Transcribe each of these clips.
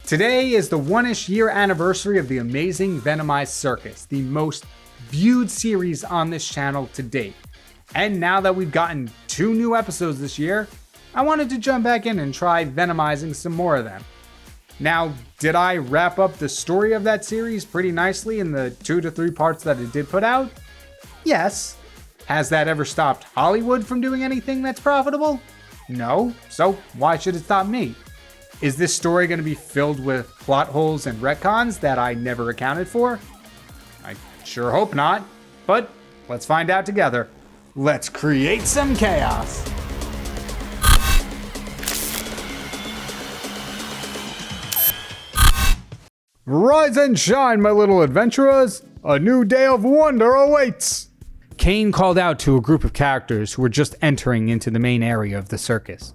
Today is the one-ish year anniversary of the Amazing Venomized Circus, the most viewed series on this channel to date. And now that we've gotten 2 new episodes this year, I wanted to jump back in and try venomizing some more of them. Now, did I wrap up the story of that series pretty nicely in the 2 to 3 parts that it did put out? Yes. Has that ever stopped Hollywood from doing anything that's profitable? No, so why should it stop me? Is this story going to be filled with plot holes and retcons that I never accounted for? I sure hope not, but let's find out together. Let's create some chaos! Rise and shine, my little adventurers! A new day of wonder awaits! Caine called out to a group of characters who were just entering into the main area of the circus.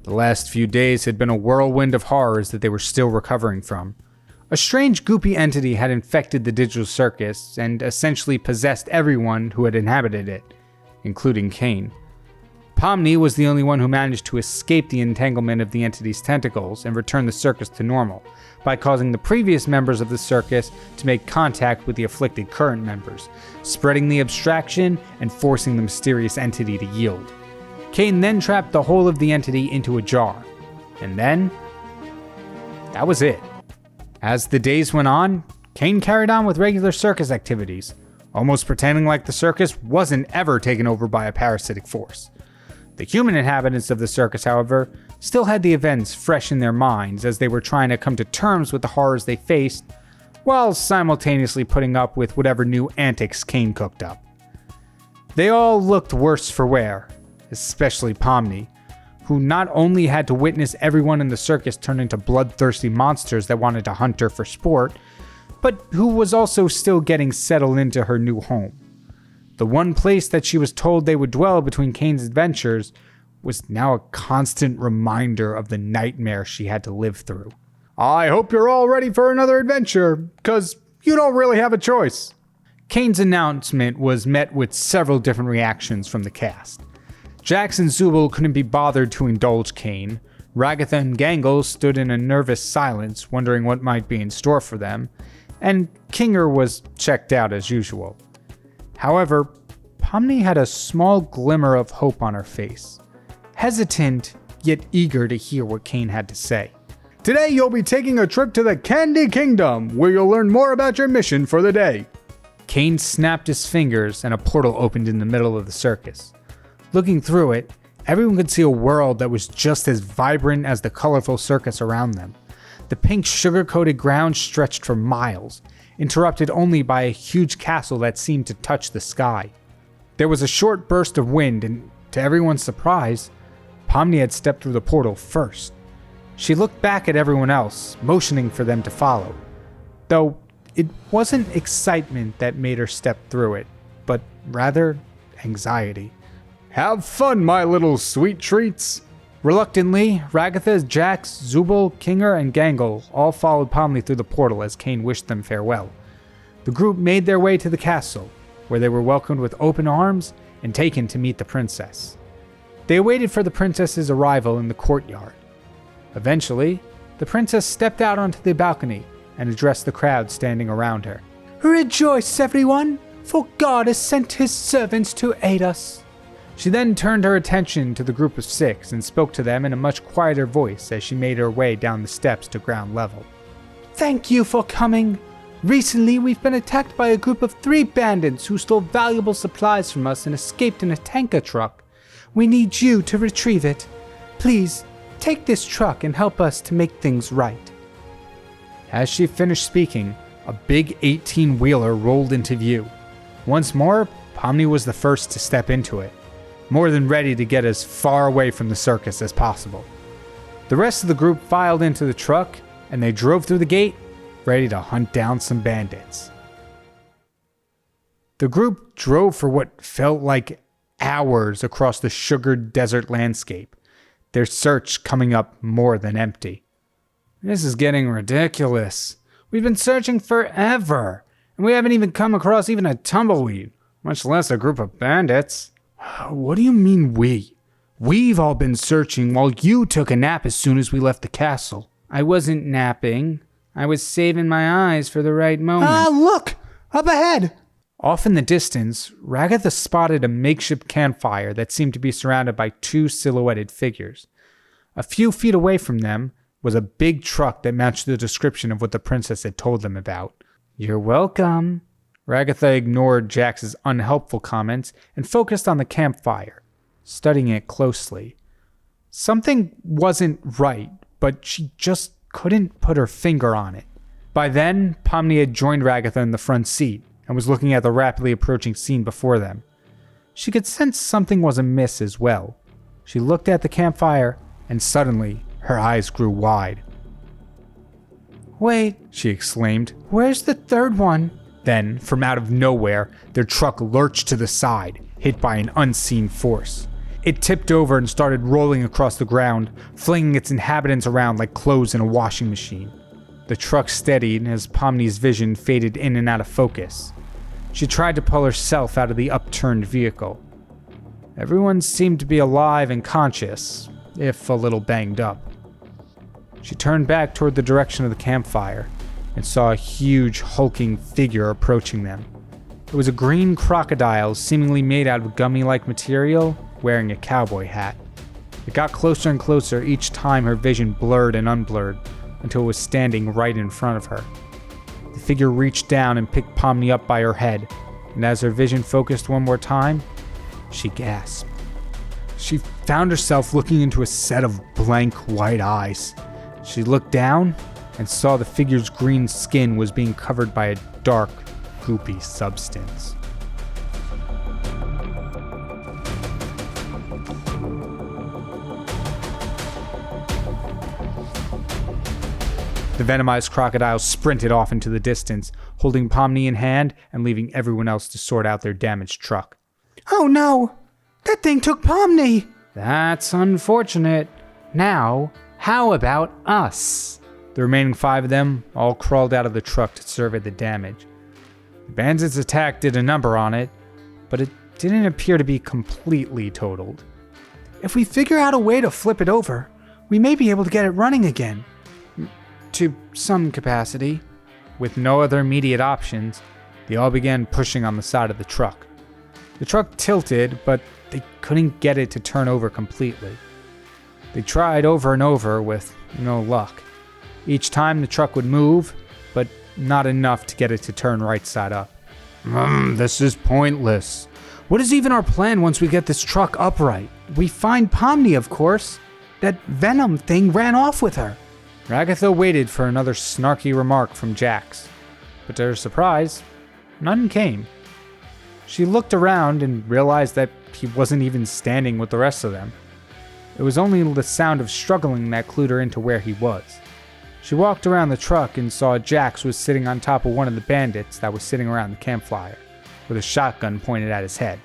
The last few days had been a whirlwind of horrors that they were still recovering from. A strange goopy entity had infected the digital circus and essentially possessed everyone who had inhabited it, including Caine. Pomni was the only one who managed to escape the entanglement of the entity's tentacles and return the circus to normal, by causing the previous members of the circus to make contact with the afflicted current members, spreading the abstraction and forcing the mysterious entity to yield. Caine then trapped the whole of the entity into a jar. And then, that was it. As the days went on, Caine carried on with regular circus activities, almost pretending like the circus wasn't ever taken over by a parasitic force. The human inhabitants of the circus, however, still had the events fresh in their minds as they were trying to come to terms with the horrors they faced, while simultaneously putting up with whatever new antics Caine cooked up. They all looked worse for wear, especially Pomni, who not only had to witness everyone in the circus turn into bloodthirsty monsters that wanted to hunt her for sport, but who was also still getting settled into her new home. The one place that she was told they would dwell between Caine's adventures was now a constant reminder of the nightmare she had to live through. I hope you're all ready for another adventure, 'cause you don't really have a choice. Caine's announcement was met with several different reactions from the cast. Jax and Zubul couldn't be bothered to indulge Caine. Ragatha and Gangle stood in a nervous silence, wondering what might be in store for them, and Kinger was checked out as usual. However, Pomni had a small glimmer of hope on her face, hesitant yet eager to hear what Caine had to say. Today you'll be taking a trip to the Candy Kingdom, where you'll learn more about your mission for the day. Caine snapped his fingers and a portal opened in the middle of the circus. Looking through it, everyone could see a world that was just as vibrant as the colorful circus around them. The pink sugar-coated ground stretched for miles, interrupted only by a huge castle that seemed to touch the sky. There was a short burst of wind, and to everyone's surprise, Pomni had stepped through the portal first. She looked back at everyone else, motioning for them to follow. Though it wasn't excitement that made her step through it, but rather anxiety. Have fun, my little sweet treats! Reluctantly, Ragatha, Jax, Zubul, Kinger, and Gangle all followed Pomni through the portal as Caine wished them farewell. The group made their way to the castle, where they were welcomed with open arms and taken to meet the princess. They waited for the princess's arrival in the courtyard. Eventually, the princess stepped out onto the balcony and addressed the crowd standing around her. Rejoice, everyone, for God has sent his servants to aid us. She then turned her attention to the group of 6 and spoke to them in a much quieter voice as she made her way down the steps to ground level. Thank you for coming. Recently, we've been attacked by a group of 3 bandits who stole valuable supplies from us and escaped in a tanker truck. We need you to retrieve it. Please, take this truck and help us to make things right. As she finished speaking, a big 18-wheeler rolled into view. Once more, Pomni was the first to step into it, more than ready to get as far away from the circus as possible. The rest of the group filed into the truck, and they drove through the gate, ready to hunt down some bandits. The group drove for what felt like hours across the sugared desert landscape, their search coming up more than empty. This is getting ridiculous. We've been searching forever, and we haven't even come across even a tumbleweed, much less a group of bandits. What do you mean we? We've all been searching while you took a nap as soon as we left the castle. I wasn't napping. I was saving my eyes for the right moment. Ah, look! Up ahead! Off in the distance, Ragatha spotted a makeshift campfire that seemed to be surrounded by two silhouetted figures. A few feet away from them was a big truck that matched the description of what the princess had told them about. You're welcome. Ragatha ignored Jax's unhelpful comments and focused on the campfire, studying it closely. Something wasn't right, but she just couldn't put her finger on it. By then, Pomni had joined Ragatha in the front seat and was looking at the rapidly approaching scene before them. She could sense something was amiss as well. She looked at the campfire, and suddenly, her eyes grew wide. Wait, she exclaimed. Where's the third one? Then, from out of nowhere, their truck lurched to the side, hit by an unseen force. It tipped over and started rolling across the ground, flinging its inhabitants around like clothes in a washing machine. The truck steadied as Pomni's vision faded in and out of focus. She tried to pull herself out of the upturned vehicle. Everyone seemed to be alive and conscious, if a little banged up. She turned back toward the direction of the campfire and saw a huge, hulking figure approaching them. It was a green crocodile seemingly made out of gummy-like material, wearing a cowboy hat. It got closer and closer each time her vision blurred and unblurred until it was standing right in front of her. The figure reached down and picked Pomni up by her head, and as her vision focused one more time, she gasped. She found herself looking into a set of blank white eyes. She looked down and saw the figure's green skin was being covered by a dark, goopy substance. The venomized crocodile sprinted off into the distance, holding Pomni in hand and leaving everyone else to sort out their damaged truck. Oh no! That thing took Pomni! That's unfortunate. Now, how about us? The remaining 5 of them all crawled out of the truck to survey the damage. The bandits' attack did a number on it, but it didn't appear to be completely totaled. If we figure out a way to flip it over, we may be able to get it running again. To some capacity. With no other immediate options, they all began pushing on the side of the truck. The truck tilted, but they couldn't get it to turn over completely. They tried over and over with no luck. Each time the truck would move, but not enough to get it to turn right side up. This is pointless. What is even our plan once we get this truck upright? We find Pomni, of course. That venom thing ran off with her. Ragatha waited for another snarky remark from Jax, but to her surprise, none came. She looked around and realized that he wasn't even standing with the rest of them. It was only the sound of struggling that clued her into where he was. She walked around the truck and saw Jax was sitting on top of one of the bandits that was sitting around the campfire, with a shotgun pointed at his head.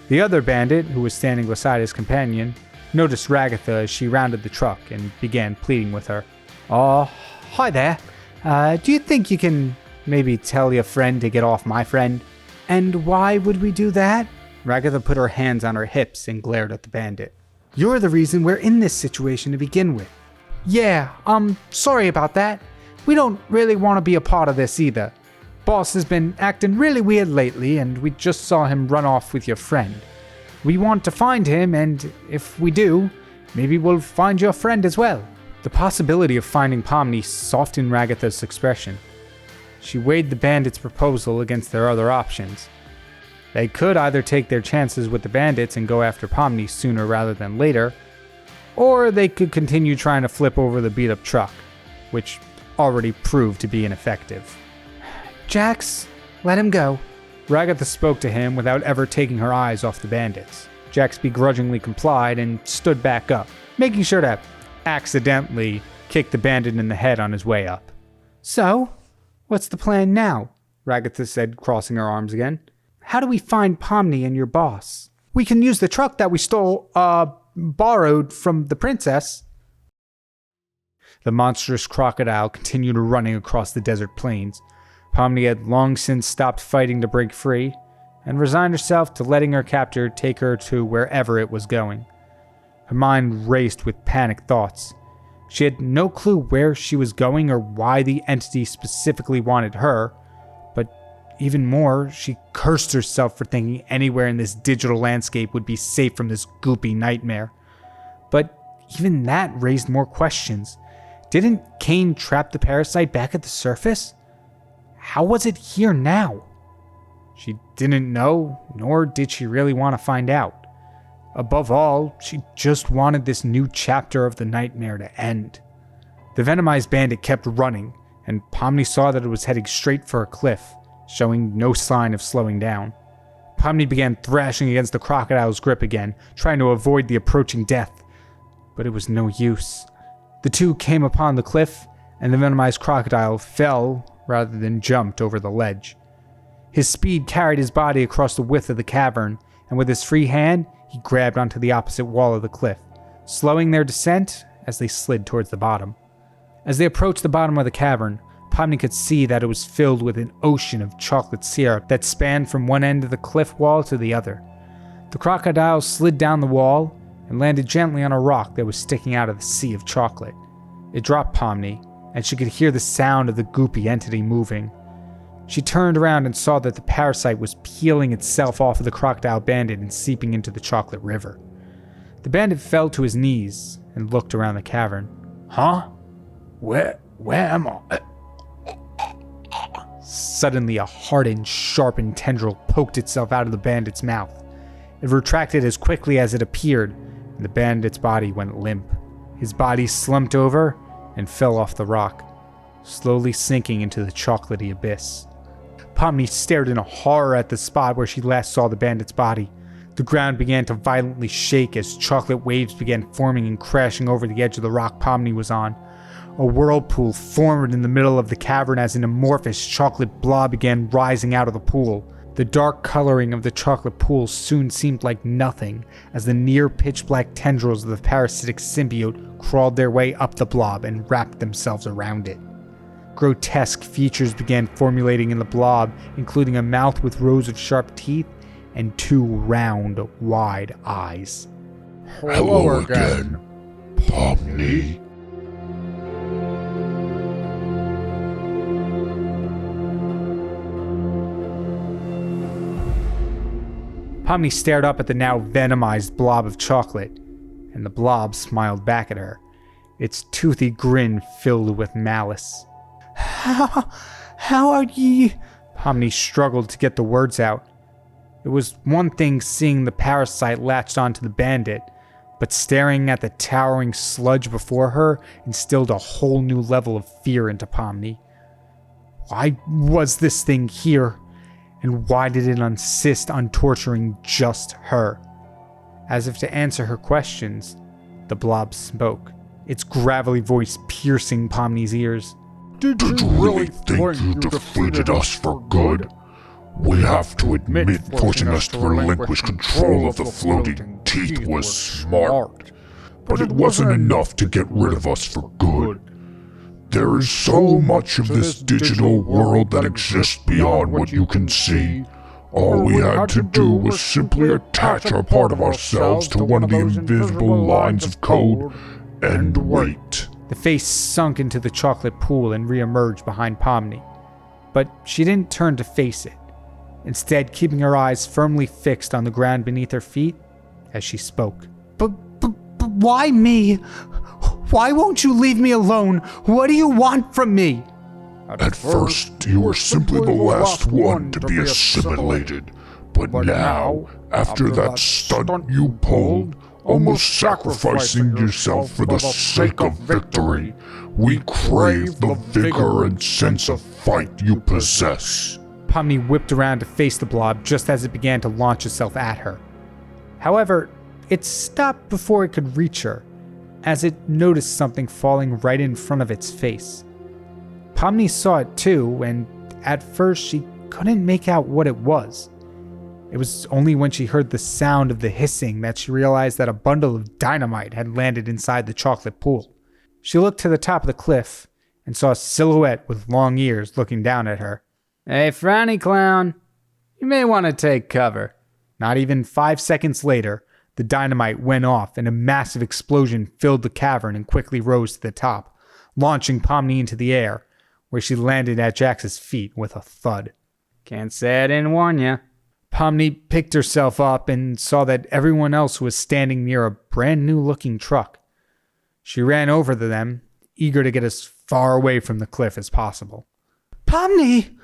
The other bandit, who was standing beside his companion, noticed Ragatha as she rounded the truck and began pleading with her. Hi there. Do you think you can maybe tell your friend to get off my friend? And why would we do that? Ragatha put her hands on her hips and glared at the bandit. You're the reason we're in this situation to begin with. Yeah, sorry about that. We don't really want to be a part of this either. Boss has been acting really weird lately, and we just saw him run off with your friend. We want to find him, and if we do, maybe we'll find your friend as well. The possibility of finding Pomni softened Ragatha's expression. She weighed the bandits' proposal against their other options. They could either take their chances with the bandits and go after Pomni sooner rather than later, or they could continue trying to flip over the beat-up truck, which already proved to be ineffective. Jax, let him go. Ragatha spoke to him without ever taking her eyes off the bandits. Jax begrudgingly complied and stood back up, making sure to accidentally kick the bandit in the head on his way up. So, what's the plan now? Ragatha said, crossing her arms again. How do we find Pomni and your boss? We can use the truck that we borrowed from the princess. The monstrous crocodile continued running across the desert plains. Pomni had long since stopped fighting to break free and resigned herself to letting her captor take her to wherever it was going. Her mind raced with panicked thoughts. She had no clue where she was going or why the entity specifically wanted her, but even more, she cursed herself for thinking anywhere in this digital landscape would be safe from this goopy nightmare. But even that raised more questions. Didn't Caine trap the parasite back at the surface? How was it here now? She didn't know, nor did she really want to find out. Above all, she just wanted this new chapter of the nightmare to end. The Venomized bandit kept running, and Pomni saw that it was heading straight for a cliff, showing no sign of slowing down. Pomni began thrashing against the crocodile's grip again, trying to avoid the approaching death. But it was no use. The two came upon the cliff, and the Venomized crocodile fell rather than jumped over the ledge. His speed carried his body across the width of the cavern, and with his free hand, he grabbed onto the opposite wall of the cliff, slowing their descent as they slid towards the bottom. As they approached the bottom of the cavern, Pomni could see that it was filled with an ocean of chocolate syrup that spanned from one end of the cliff wall to the other. The crocodile slid down the wall and landed gently on a rock that was sticking out of the sea of chocolate. It dropped Pomni, and she could hear the sound of the goopy entity moving. She turned around and saw that the parasite was peeling itself off of the crocodile bandit and seeping into the chocolate river. The bandit fell to his knees and looked around the cavern. Huh? Where am I? Suddenly, a hardened, sharpened tendril poked itself out of the bandit's mouth. It retracted as quickly as it appeared, and the bandit's body went limp. His body slumped over and fell off the rock, slowly sinking into the chocolatey abyss. Pomni stared in horror at the spot where she last saw the bandit's body. The ground began to violently shake as chocolate waves began forming and crashing over the edge of the rock Pomni was on. A whirlpool formed in the middle of the cavern as an amorphous chocolate blob began rising out of the pool. The dark coloring of the chocolate pool soon seemed like nothing as the near pitch-black tendrils of the parasitic symbiote crawled their way up the blob and wrapped themselves around it. Grotesque features began formulating in the blob, including a mouth with rows of sharp teeth and two round, wide eyes. Hello again, Pomni. Pomni stared up at the now venomized blob of chocolate, and the blob smiled back at her, its toothy grin filled with malice. How are ye? Pomni struggled to get the words out. It was one thing seeing the parasite latched onto the bandit, but staring at the towering sludge before her instilled a whole new level of fear into Pomni. Why was this thing here? And why did it insist on torturing just her? As if to answer her questions, the blob spoke, its gravelly voice piercing Pomni's ears. Did you really think you defeated us for good? We have to admit forcing us to relinquish control of the floating teeth was smart. But it wasn't enough to get rid of us for good. There is so much of this digital world that exists beyond what you can see. All we had to do was simply attach our part of ourselves to one of the invisible lines of code and wait. The face sunk into the chocolate pool and re-emerged behind Pomni. But she didn't turn to face it, instead keeping her eyes firmly fixed on the ground beneath her feet as she spoke. But why me? Why won't you leave me alone? What do you want from me? At first, you were simply the last one to be assimilated. But now, after that stunt you pulled, almost sacrificing yourself for the sake of victory, we crave the vigor and sense of fight you possess. Pomni whipped around to face the blob just as it began to launch itself at her. However, it stopped before it could reach her, as it noticed something falling right in front of its face. Pomni saw it too, and at first she couldn't make out what it was. It was only when she heard the sound of the hissing that she realized that a bundle of dynamite had landed inside the chocolate pool. She looked to the top of the cliff and saw a silhouette with long ears looking down at her. Hey, frowny clown, you may want to take cover. Not even 5 seconds later, The dynamite went off and a massive explosion filled the cavern and quickly rose to the top, launching Pomni into the air, where she landed at Jax's feet with a thud. Can't say I didn't warn ya. Pomni picked herself up and saw that everyone else was standing near a brand new looking truck. She ran over to them, eager to get as far away from the cliff as possible. Pomni,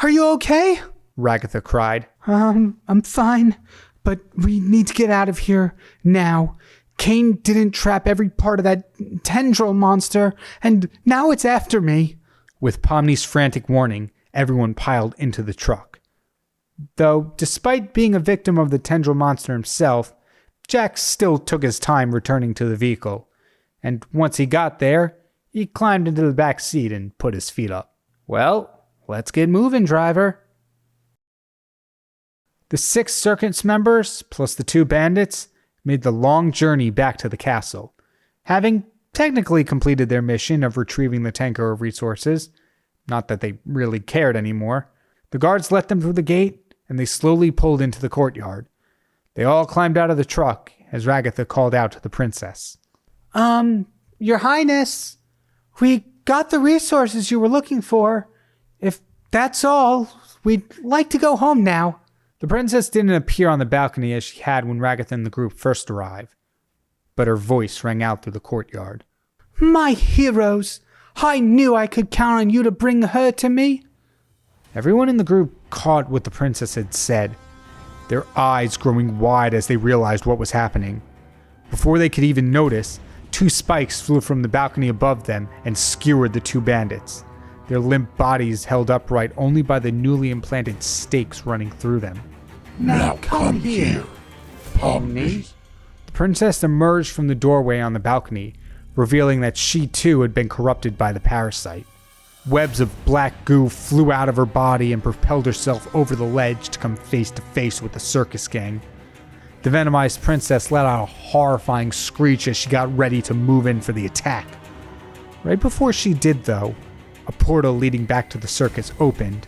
are you okay? Ragatha cried. I'm fine, but we need to get out of here now. Caine didn't trap every part of that tendril monster, and now it's after me. With Pomni's frantic warning, everyone piled into the truck. Though, despite being a victim of the tendril monster himself, Jax still took his time returning to the vehicle, and once he got there, he climbed into the back seat and put his feet up. Well, let's get moving, driver. The 6 circus members, plus the 2 bandits, made the long journey back to the castle, having technically completed their mission of retrieving the tanker of resources. Not that they really cared anymore. The guards let them through the gate, and they slowly pulled into the courtyard. They all climbed out of the truck as Ragatha called out to the princess. Your Highness, we got the resources you were looking for. If that's all, we'd like to go home now. The princess didn't appear on the balcony as she had when Ragatha and the group first arrived, but her voice rang out through the courtyard. My heroes, I knew I could count on you to bring her to me. Everyone in the group caught what the princess had said, their eyes growing wide as they realized what was happening. Before they could even notice, 2 spikes flew from the balcony above them and skewered the 2 bandits, their limp bodies held upright only by the newly implanted stakes running through them. Now come here, Pomni. The princess emerged from the doorway on the balcony, revealing that she too had been corrupted by the parasite. Webs of black goo flew out of her body and propelled herself over the ledge to come face to face with the circus gang. The venomized princess let out a horrifying screech as she got ready to move in for the attack. Right before she did, though, a portal leading back to the circus opened.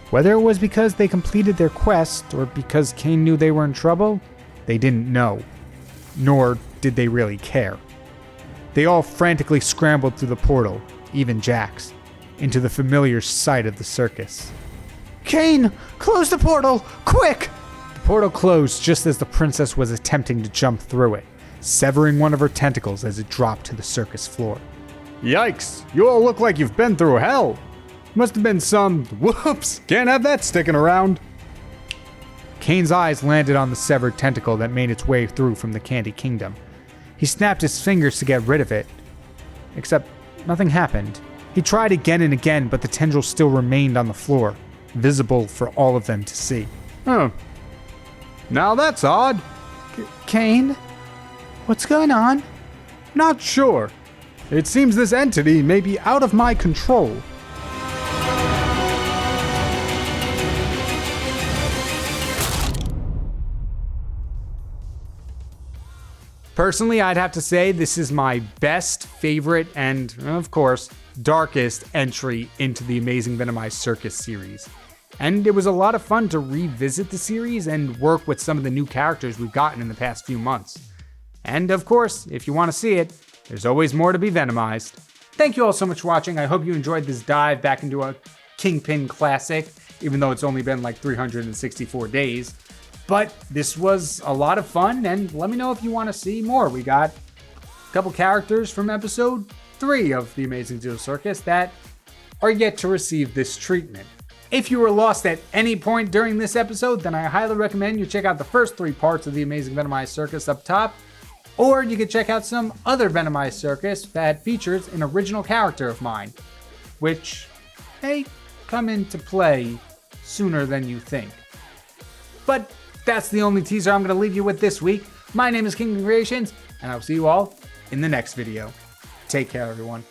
Whether it was because they completed their quest or because Caine knew they were in trouble, they didn't know. Nor did they really care. They all frantically scrambled through the portal, even Jax, into the familiar sight of the circus. Caine, close the portal, quick! The portal closed just as the princess was attempting to jump through it, severing one of her tentacles as it dropped to the circus floor. Yikes, you all look like you've been through hell. Must have been some, whoops, can't have that sticking around. Caine's eyes landed on the severed tentacle that made its way through from the Candy Kingdom. He snapped his fingers to get rid of it. Except, nothing happened. He tried again and again, but the tendril still remained on the floor, visible for all of them to see. Huh. Now that's odd. Caine, what's going on? Not sure. It seems this entity may be out of my control. Personally, I'd have to say this is my best, favorite, and, of course, darkest entry into the Amazing Venomized Circus series. And it was a lot of fun to revisit the series and work with some of the new characters we've gotten in the past few months. And of course, if you want to see it, there's always more to be venomized. Thank you all so much for watching. I hope you enjoyed this dive back into a KyngPin classic, even though it's only been like 364 days. But this was a lot of fun, and let me know if you want to see more. We got a couple characters from episode 3 of the Amazing Digital Circus that are yet to receive this treatment. If you were lost at any point during this episode, then I highly recommend you check out the first 3 parts of the Amazing Venomized Circus up top, or you could check out some other Venomized Circus that features an original character of mine, which may come into play sooner than you think. But that's the only teaser I'm going to leave you with this week. My name is KyngPin Creations, and I'll see you all in the next video. Take care, everyone.